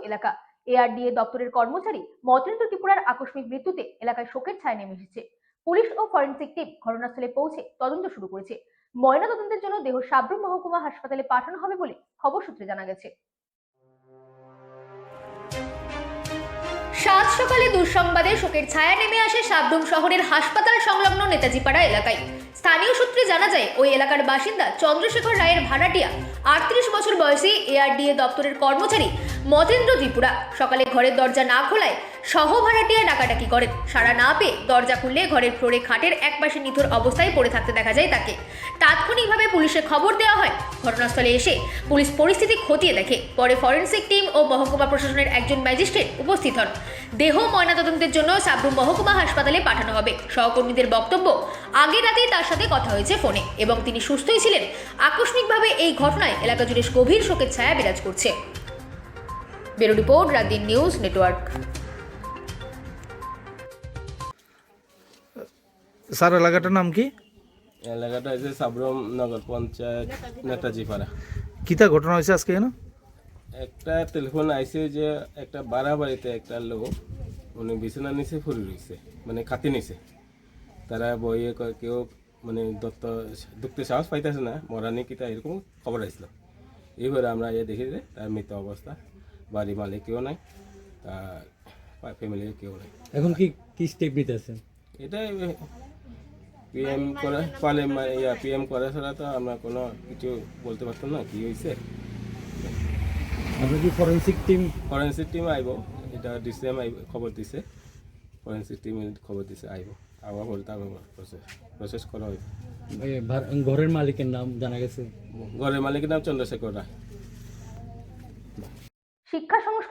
এলাকা। এআরডিএ দপ্তরের কর্মচারী মতেন্দ্র ত্রিপুরার আকস্মিক মৃত্যুতে এলাকায় শোকের ছায়া নেমে এসেছে। পুলিশ ও ফরেনসিক টিম ঘটনাস্থলে পৌঁছে তদন্ত শুরু করেছে। ময়নাতদন্তের জন্য দেহ সাব্রুম মহকুমা হাসপাতালে পাঠানো হবে বলে খবর সূত্রে জানা গেছে। সাত সকালে দুঃসংবাদে শোকের ছায়া নেমে আসে সাব্রুম শহরের হাসপাতাল সংলগ্ন নেতাজিপাড়া এলাকায়। স্থানীয় সূত্রে জানা যায়, ওই এলাকার বাসিন্দা চন্দ্রশেখর রায়ের ভাড়াটিয়া 38 বছর বয়সী এআরডিএ দপ্তরের কর্মচারী মতেন্দ্র ত্রিপুরা সকালে ঘরের দরজা না খোলায় সহ ভাড়াটিয়া ডাকাডাকি করেন। সাড়া না পেয়ে দরজা খুললে ঘরের ফ্লোরে খাটের একপাশে নিথর অবস্থায় পড়ে থাকতে দেখা যায় তাকে। তাৎক্ষণিকভাবে পুলিশে খবর দেওয়া হয়। ঘটনাস্থলে এসে পুলিশ পরিস্থিতি খতিয়ে দেখে। পরে ফরেনসিক টিম ও মহকুমা প্রশাসনের একজন ম্যাজিস্ট্রেট উপস্থিত হন। দেহ ময়নাতদন্তের জন্য সাব্রুম মহকুমা হাসপাতালে পাঠানো হবে। সহকর্মীদের বক্তব্য, আগের রাতেই তার সাথে কথা হয়েছে ফোনে এবং তিনি সুস্থই ছিলেন। আকস্মিকভাবে এই ঘটনায় এলাকা জুড়ে গভীর শোকের ছায়া বিরাজ করছে। Bureau report, রাতদিন news network. Sir, এলাকাটার নাম কি? এলাকাটা হচ্ছে সাব্রুম নগর পঞ্চায়েত নেতাজিপাড়া। কিতা ঘটনা হয়েছে আজকে? একটা টেলিফোন আইছে যে একটা বাড়িতে একটা লোক উনি বিছানার নিচে পড়ে রয়েছে, মানে খাতি নিচে। তারা বইয়ে কেউ মানে দুঃখতে সাহস পাইতেছে না, মরানি কিতা এরকম খবর আসছিল। এইবারে আমরা দেখি যে তার মৃত অবস্থা, বাড়ি মালিক কেউ নাই, তার ফ্যামিলির কেউ নাই। এখন কি স্টেপ নিতেছেন? এটা পিএম করে পালে পিএম করা ছাড়া তো আমরা কোনো কিছু বলতে পারতাম না কি হয়েছে। আপনার কি ফরেনসিক টিম আইব, এটা ডিসিএম খবর দিছে, ফরেনসিক টিম খবর দিছে আইব, আবার বলে তারপর প্রসেস করা হইব। ঘরের মালিকের নাম জানা গেছে? ঘরের মালিকের নাম চন্দ্রশেখর রায়। শিক্ষা